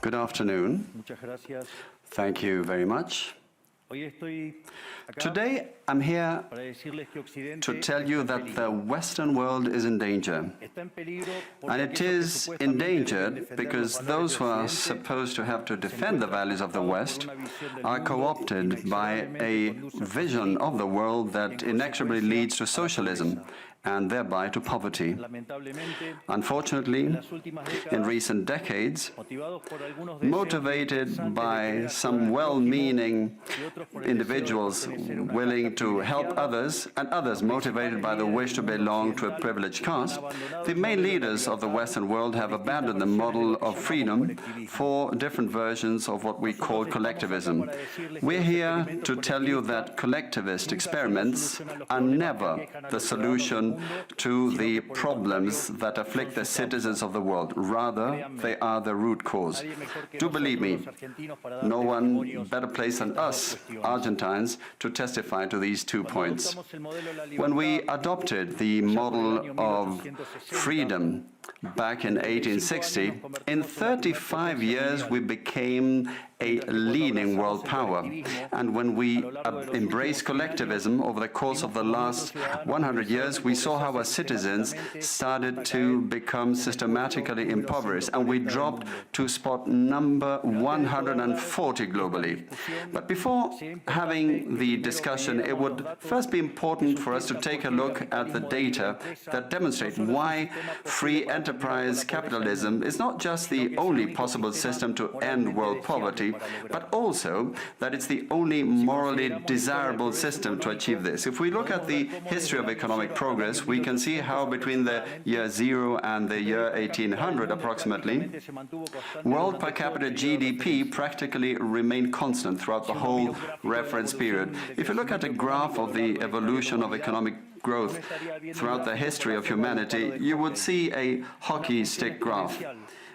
Good afternoon. Thank you very much. Today, I'm here to tell you that the Western world is in danger. And it is endangered because those who are supposed to have to defend the values of the West are co-opted by a vision of the world that inexorably leads to socialism and thereby to poverty. Unfortunately, in recent decades, motivated by some well-meaning individuals willing to help others, and others motivated by the wish to belong to a privileged caste, the main leaders of the Western world have abandoned the model of freedom for different versions of what we call collectivism. We're here to tell you that collectivist experiments are never the solution to the problems that afflict the citizens of the world. Rather, they are the root cause. Do believe me, no one better placed than us, Argentines, to testify to these 2 points. When we adopted the model of freedom back in 1860, in 35 years we became a leading world power. And when we embraced collectivism over the course of the last 100 years, we saw how our citizens started to become systematically impoverished, and we dropped to spot number 140 globally. But before having the discussion, it would first be important for us to take a look at the data that demonstrate why free enterprise capitalism is not just the only possible system to end world poverty, but also that it's the only morally desirable system to achieve this. If we look at the history of economic progress, we can see how between the year 0 and the year 1800 approximately, world per capita GDP practically remained constant throughout the whole reference period. If you look at a graph of the evolution of economic growth throughout the history of humanity, you would see a hockey stick graph,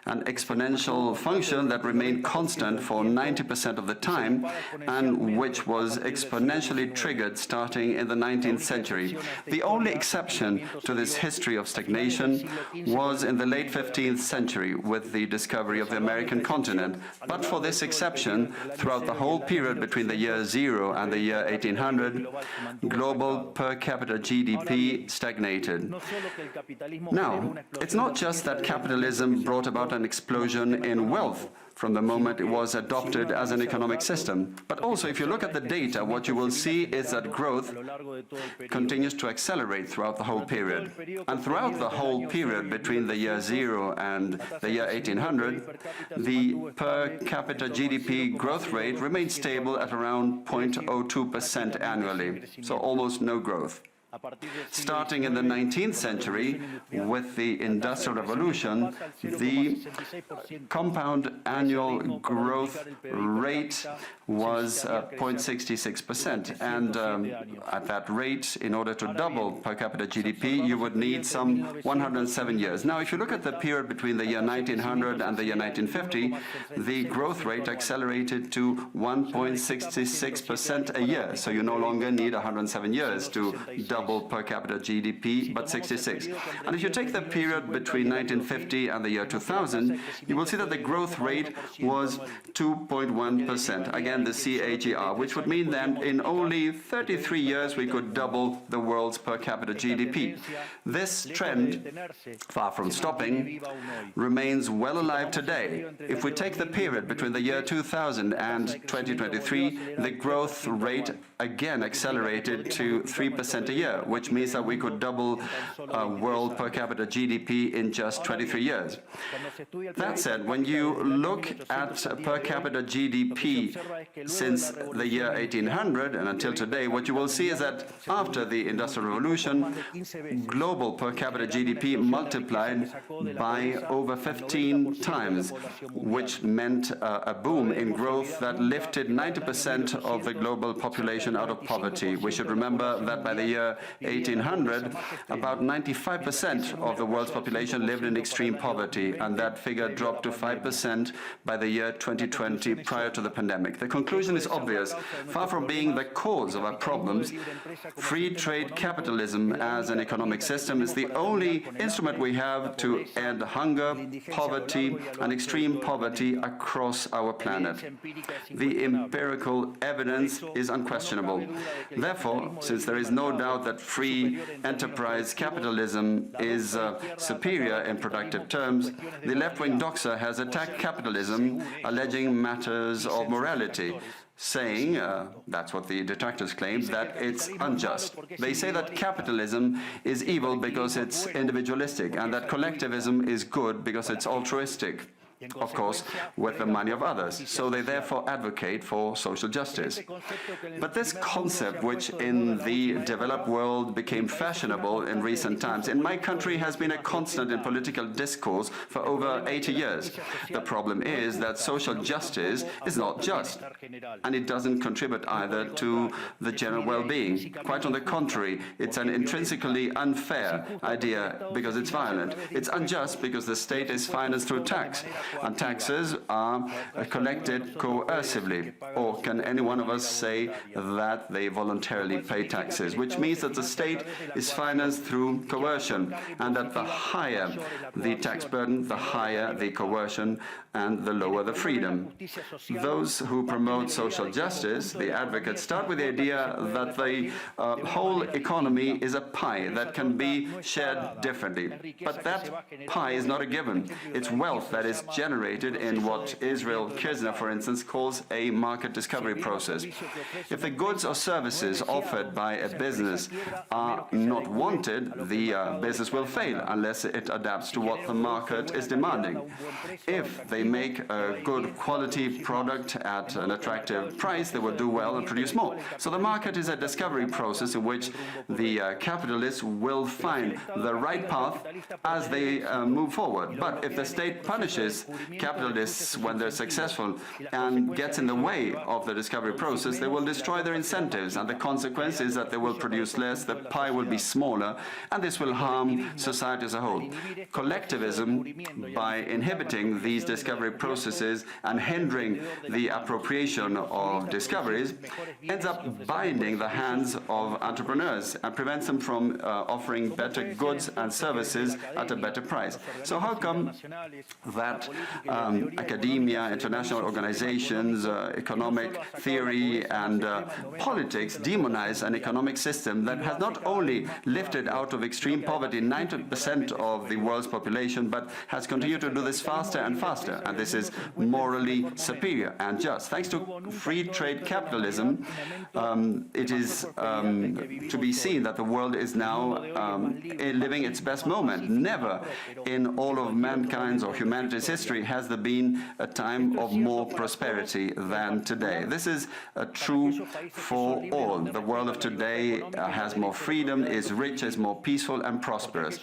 an exponential function that remained constant for 90% of the time and which was exponentially triggered starting in the 19th century. The only exception to this history of stagnation was in the late 15th century with the discovery of the American continent. But for this exception, throughout the whole period between the year 0 and the year 1800, global per capita GDP stagnated. Now, it's not just that capitalism brought about an explosion in wealth from the moment it was adopted as an economic system. But also, if you look at the data, what you will see is that growth continues to accelerate throughout the whole period. And throughout the whole period between the year 0 and the year 1800, the per capita GDP growth rate remained stable at around 0.02% annually, so almost no growth. Starting in the 19th century, with the Industrial Revolution, the compound annual growth rate was 0.66%. And at that rate, in order to double per capita GDP, you would need some 107 years. Now, if you look at the period between the year 1900 and the year 1950, the growth rate accelerated to 1.66% a year. So you no longer need 107 years to double per capita GDP, but 66. And if you take the period between 1950 and the year 2000, you will see that the growth rate was 2.1%. Again, the CAGR, which would mean that in only 33 years we could double the world's per capita GDP. This trend, far from stopping, remains well alive today. If we take the period between the year 2000 and 2023, the growth rate again accelerated to 3% a year, which means that we could double world per capita GDP in just 23 years. That said, when you look at per capita GDP since the year 1800 and until today, what you will see is that after the Industrial Revolution, global per capita GDP multiplied by over 15 times, which meant a boom in growth that lifted 90% of the global population out of poverty. We should remember that by the year 1800, about 95% of the world's population lived in extreme poverty, and that figure dropped to 5% by the year 2020, prior to the pandemic. The conclusion is obvious. Far from being the cause of our problems, free trade capitalism as an economic system is the only instrument we have to end hunger, poverty, and extreme poverty across our planet. The empirical evidence is unquestionable. Therefore, since there is no doubt that free enterprise capitalism is superior in productive terms, the left-wing doxa has attacked capitalism, alleging matters of morality, saying, that's what the detractors claim, that it's unjust. They say that capitalism is evil because it's individualistic, and that collectivism is good because it's altruistic, of course, with the money of others. So they therefore advocate for social justice. But this concept, which in the developed world became fashionable in recent times, in my country has been a constant in political discourse for over 80 years. The problem is that social justice is not just, and it doesn't contribute either to the general well-being. Quite on the contrary, it's an intrinsically unfair idea because it's violent. It's unjust because the state is financed through tax, and taxes are collected coercively. Or can any one of us say that they voluntarily pay taxes? Which means that the state is financed through coercion, and that the higher the tax burden, the higher the coercion, and the lower the freedom. Those who promote social justice, the advocates, start with the idea that the whole economy is a pie that can be shared differently. But that pie is not a given. It's wealth that is generated in what Israel Kirzner, for instance, calls a market discovery process. If the goods or services offered by a business are not wanted, the business will fail unless it adapts to what the market is demanding. If they make a good quality product at an attractive price, they will do well and produce more. So the market is a discovery process in which the capitalists will find the right path as they move forward. But if the state punishes capitalists when they're successful and gets in the way of the discovery process, they will destroy their incentives, and the consequence is that they will produce less, the pie will be smaller, and this will harm society as a whole. Collectivism, by inhibiting these discovery processes and hindering the appropriation of discoveries, ends up binding the hands of entrepreneurs and prevents them from offering better goods and services at a better price. So how come that academia, international organizations, economic theory and politics demonize an economic system that has not only lifted out of extreme poverty 90% of the world's population, but has continued to do this faster and faster, and this is morally superior and just. Thanks to free trade capitalism, it is to be seen that the world is now living its best moment. Never in all of mankind's or humanity's history has there been a time of more prosperity than today. This is true for all. The world of today has more freedom, is rich, is more peaceful and prosperous.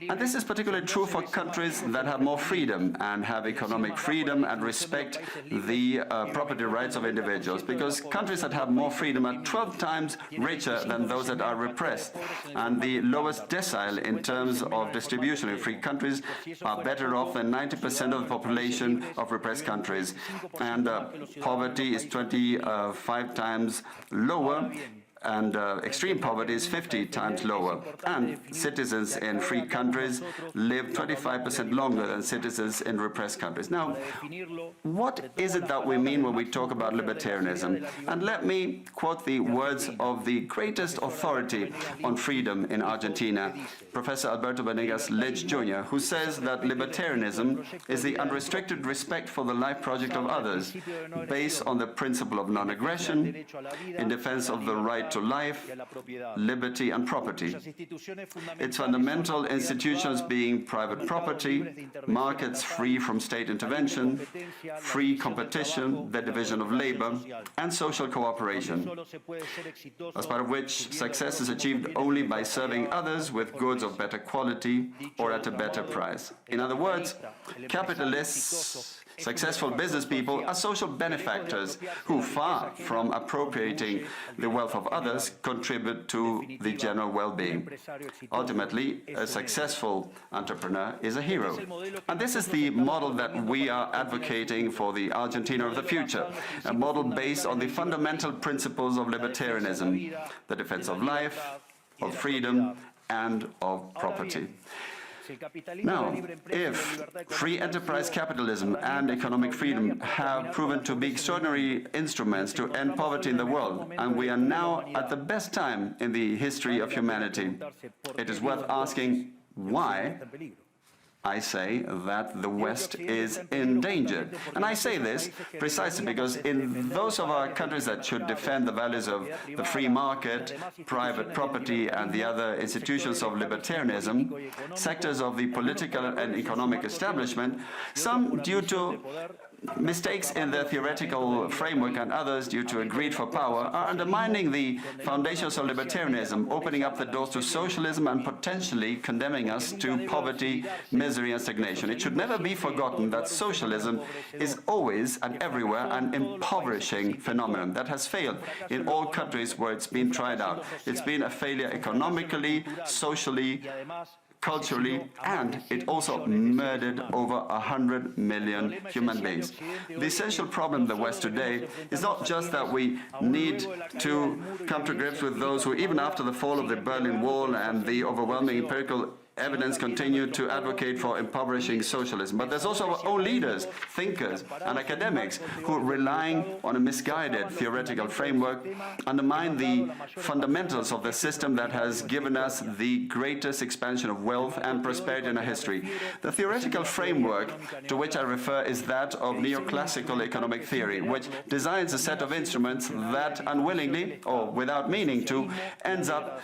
And this is particularly true for countries that have more freedom and have economic freedom and respect the property rights of individuals, because countries that have more freedom are 12 times richer than those that are repressed, and the lowest decile in terms of distribution in free countries are better off than 90% of the population of repressed countries, and poverty is 25 times lower, and extreme poverty is 50 times lower. And citizens in free countries live 25% longer than citizens in repressed countries. Now, what is it that we mean when we talk about libertarianism? And let me quote the words of the greatest authority on freedom in Argentina, Professor Alberto Venegas Lich Jr., who says that libertarianism is the unrestricted respect for the life project of others, based on the principle of non-aggression, in defense of the right to life, liberty and property. Its fundamental institutions being private property, markets free from state intervention, free competition, the division of labor, and social cooperation, as part of which success is achieved only by serving others with goods of better quality or at a better price. In other words, capitalists Successful business people are social benefactors who, far from appropriating the wealth of others, contribute to the general well-being. Ultimately, a successful entrepreneur is a hero. And this is the model that we are advocating for the Argentina of the future, a model based on the fundamental principles of libertarianism, the defense of life, of freedom, and of property. Now, if free enterprise capitalism and economic freedom have proven to be extraordinary instruments to end poverty in the world, and we are now at the best time in the history of humanity, it is worth asking why I say that the West is endangered. And I say this precisely because in those of our countries that should defend the values of the free market, private property, and the other institutions of libertarianism, sectors of the political and economic establishment, some due to mistakes in their theoretical framework and others due to a greed for power are undermining the foundations of libertarianism, opening up the doors to socialism and potentially condemning us to poverty, misery and stagnation. It should never be forgotten that socialism is always and everywhere an impoverishing phenomenon that has failed in all countries where it's been tried out. It's been a failure economically, socially, culturally, and it also murdered over 100 million human beings. The essential problem in the West today is not just that we need to come to grips with those who, even after the fall of the Berlin Wall and the overwhelming empirical evidence, continue to advocate for impoverishing socialism. But there's also our own leaders, thinkers, and academics who, relying on a misguided theoretical framework, undermine the fundamentals of the system that has given us the greatest expansion of wealth and prosperity in our history. The theoretical framework to which I refer is that of neoclassical economic theory, which designs a set of instruments that unwillingly, or without meaning to, ends up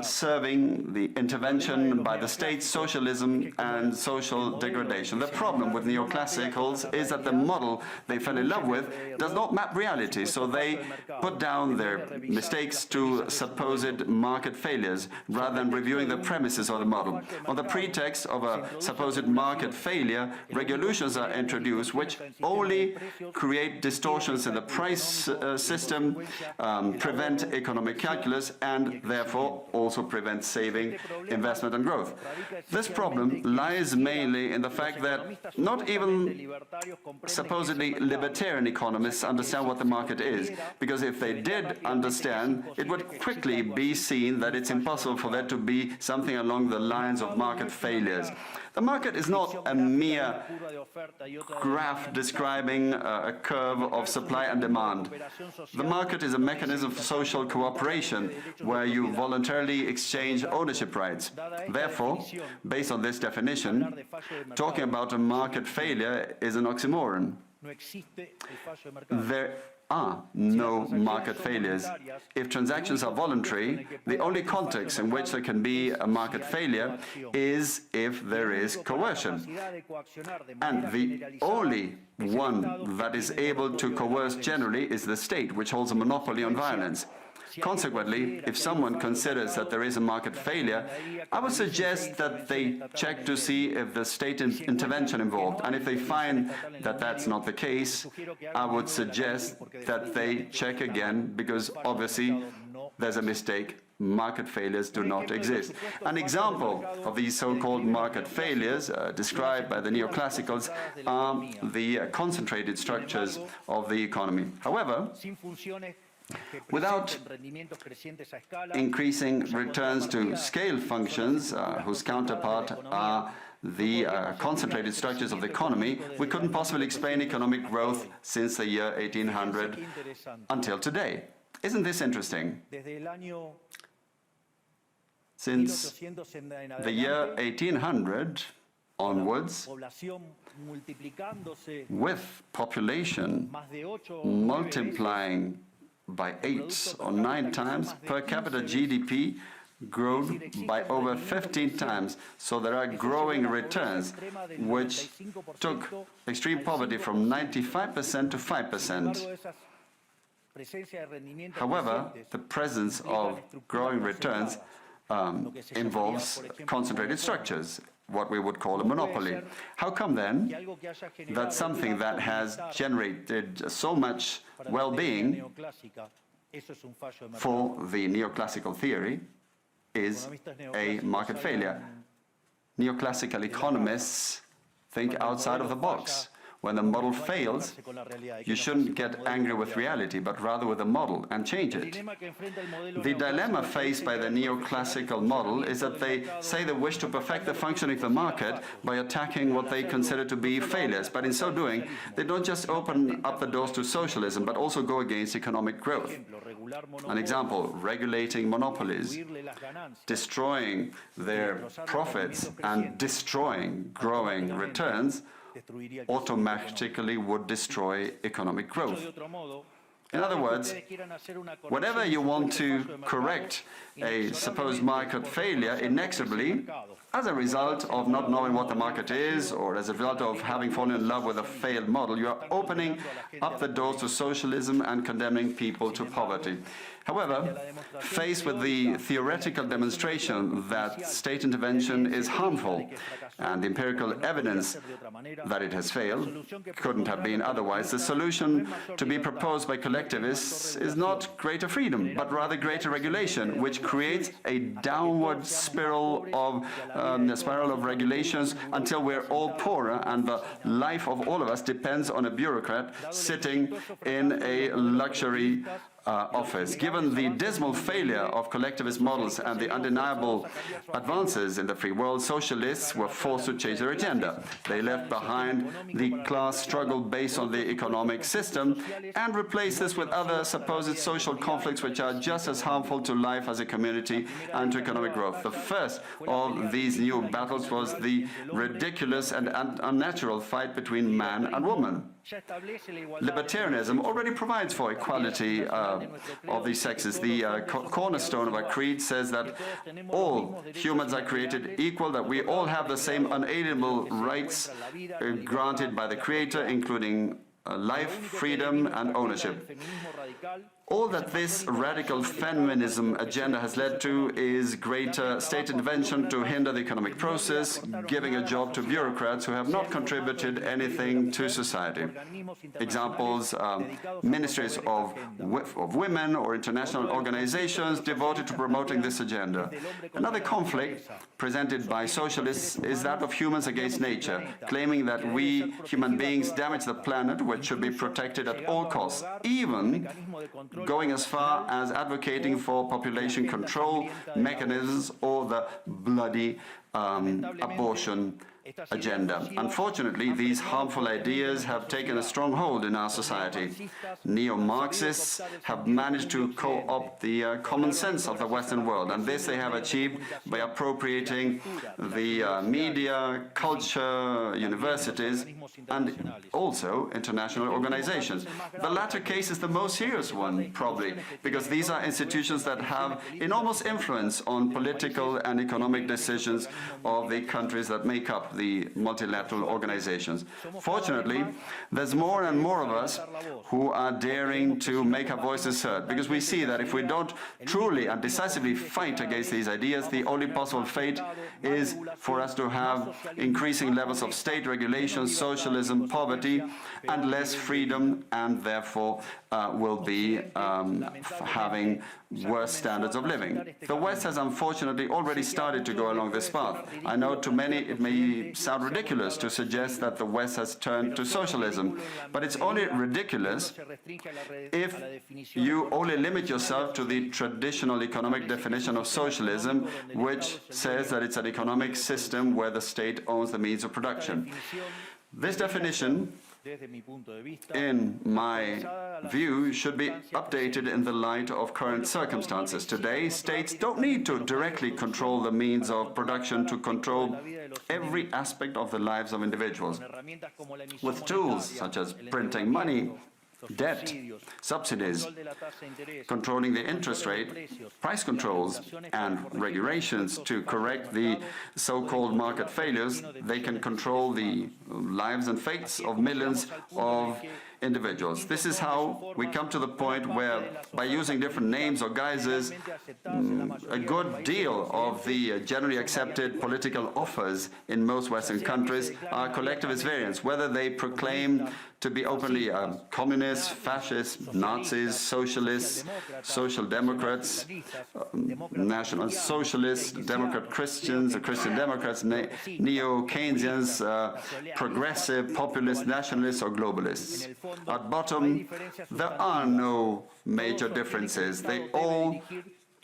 serving the intervention by the state, socialism, and social degradation. The problem with neoclassicals is that the model they fell in love with does not map reality, so they put down their mistakes to supposed market failures rather than reviewing the premises of the model. On the pretext of a supposed market failure, regulations are introduced which only create distortions in the price system, prevent economic calculus, and therefore also prevent saving, investment, and growth. This problem lies mainly in the fact that not even supposedly libertarian economists understand what the market is, because if they did understand, it would quickly be seen that it's impossible for there to be something along the lines of market failures. The market is not a mere graph describing a curve of supply and demand. The market is a mechanism for social cooperation where you voluntarily exchange ownership rights. Therefore, based on this definition, talking about a market failure is an oxymoron. There are no market failures. If transactions are voluntary, the only context in which there can be a market failure is if there is coercion. And the only one that is able to coerce generally is the state, which holds a monopoly on violence. Consequently, if someone considers that there is a market failure, I would suggest that they check to see if the state intervention involved. And if they find that that's not the case, I would suggest that they check again, because obviously there's a mistake. Market failures do not exist. An example of these so-called market failures described by the neoclassicals are the concentrated structures of the economy. However, without increasing returns to scale functions, whose counterpart are the concentrated structures of the economy, we couldn't possibly explain economic growth since the year 1800 until today. Isn't this interesting? Since the year 1800 onwards, with population multiplying by 8 or 9 times, per capita GDP grown by over 15 times. So there are growing returns, which took extreme poverty from 95% to 5%. However, the presence of growing returns involves concentrated structures. what we would call a monopoly. How come then that something that has generated so much well-being for the neoclassical theory is a market failure? Neoclassical economists think outside of the box. When the model fails, you shouldn't get angry with reality, but rather with the model and change it. The dilemma faced by the neoclassical model is that they say they wish to perfect the functioning of the market by attacking what they consider to be failures. But in so doing, they don't just open up the doors to socialism, but also go against economic growth. An example, regulating monopolies, destroying their profits and destroying growing returns automatically would destroy economic growth. In other words, whenever you want to correct a supposed market failure inexorably, as a result of not knowing what the market is, or as a result of having fallen in love with a failed model, you are opening up the doors to socialism and condemning people to poverty. However, faced with the theoretical demonstration that state intervention is harmful and the empirical evidence that it has failed couldn't have been otherwise, the solution to be proposed by collectivists is not greater freedom, but rather greater regulation, which creates a downward spiral of regulations until we're all poorer and the life of all of us depends on a bureaucrat sitting in a luxury office. Given the dismal failure of collectivist models and the undeniable advances in the free world, socialists were forced to change their agenda. They left behind the class struggle based on the economic system and replaced this with other supposed social conflicts which are just as harmful to life as a community and to economic growth. The first of these new battles was the ridiculous and unnatural fight between man and woman. Libertarianism already provides for equality of these sexes. The cornerstone of our creed says that all humans are created equal, that we all have the same unalienable rights granted by the Creator, including life, freedom, and ownership. All that this radical feminism agenda has led to is greater state intervention to hinder the economic process, giving a job to bureaucrats who have not contributed anything to society. Examples, ministries of women or international organizations devoted to promoting this agenda. Another conflict presented by socialists is that of humans against nature, claiming that we human beings damage the planet, which should be protected at all costs, even going as far as advocating for population control mechanisms or the bloody abortion agenda. Unfortunately, these harmful ideas have taken a strong hold in our society. Neo-Marxists have managed to co-opt the common sense of the Western world, and this they have achieved by appropriating the media, culture, universities, and also international organizations. The latter case is the most serious one, probably, because these are institutions that have enormous influence on political and economic decisions of the countries that make up the multilateral organizations. Fortunately, there's more and more of us who are daring to make our voices heard, because we see that if we don't truly and decisively fight against these ideas, the only possible fate is for us to have increasing levels of state regulation, socialism, poverty, and less freedom, and therefore will be having worse standards of living. The West has unfortunately already started to go along this path. I know to many it may sound ridiculous to suggest that the West has turned to socialism, but it's only ridiculous if you only limit yourself to the traditional economic definition of socialism, which says that it's an economic system where the state owns the means of production. This definition, in my view, should be updated in the light of current circumstances. Today, states don't need to directly control the means of production to control every aspect of the lives of individuals. With tools such as printing money, debt, subsidies, controlling the interest rate, price controls, and regulations to correct the so-called market failures, they can control the lives and fates of millions of individuals. This is how we come to the point where, by using different names or guises, a good deal of the generally accepted political offers in most Western countries are collectivist variants, whether they proclaim to be openly communists, fascists, Nazis, socialists, social democrats, national socialists, Democrat Christians, Christian Democrats, neo-Keynesians, progressive, populist, nationalists, or globalists. At bottom, there are no major differences. They all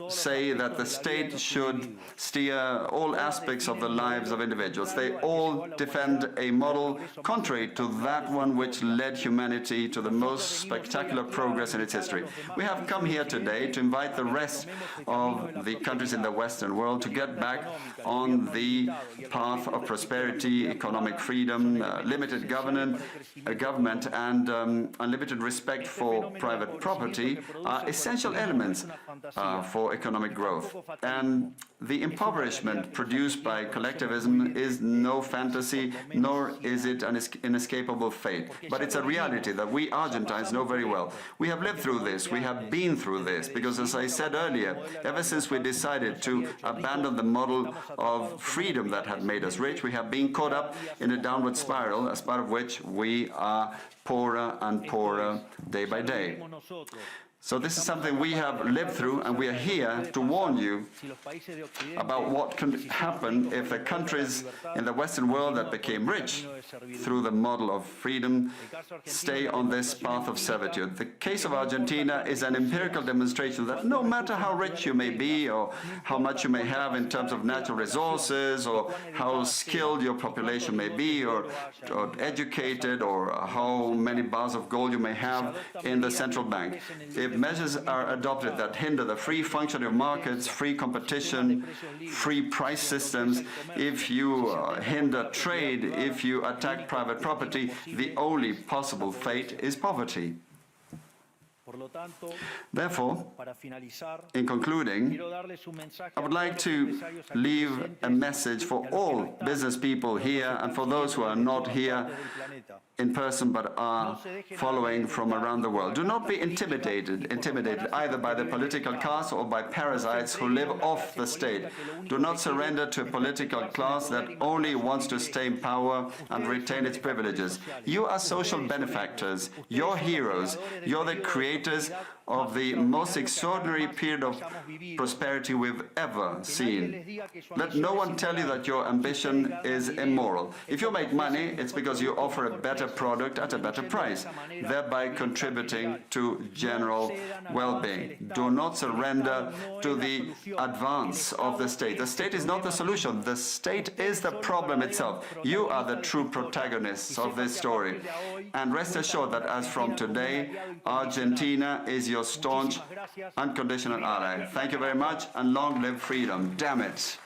say that the state should steer all aspects of the lives of individuals. They all defend a model contrary to that one which led humanity to the most spectacular progress in its history. We have come here today to invite the rest of the countries in the Western world to get back on the path of prosperity, economic freedom, limited government, and unlimited respect for private property are essential elements for economic growth. And the impoverishment produced by collectivism is no fantasy, nor is it an inescapable fate. But it's a reality that we Argentines know very well. We have lived through this, we have been through this, because as I said earlier, ever since we decided to abandon the model of freedom that had made us rich, we have been caught up in a downward spiral, as part of which we are poorer and poorer day by day. So this is something we have lived through, and we are here to warn you about what can happen if the countries in the Western world that became rich through the model of freedom stay on this path of servitude. The case of Argentina is an empirical demonstration that no matter how rich you may be, or how much you may have in terms of natural resources, or how skilled your population may be, or educated, or how many bars of gold you may have in the central bank, if measures are adopted that hinder the free functioning of markets, free competition, free price systems, if you hinder trade, if you attack private property, the only possible fate is poverty. Therefore, in concluding, I would like to leave a message for all business people here and for those who are not here in person but are following from around the world. Do not be intimidated either by the political class or by parasites who live off the state. Do not surrender to a political class that only wants to stay in power and retain its privileges. You are social benefactors, you're heroes, you're the creators of the most extraordinary period of prosperity we've ever seen. Let no one tell you that your ambition is immoral. If you make money, it's because you offer a better product at a better price, thereby contributing to general well-being. Do not surrender to the advance of the state. The state is not the solution. The state is the problem itself. You are the true protagonists of this story. And rest assured that as from today, Argentina is your staunch, unconditional ally. Thank you very much, and long live freedom. Damn it.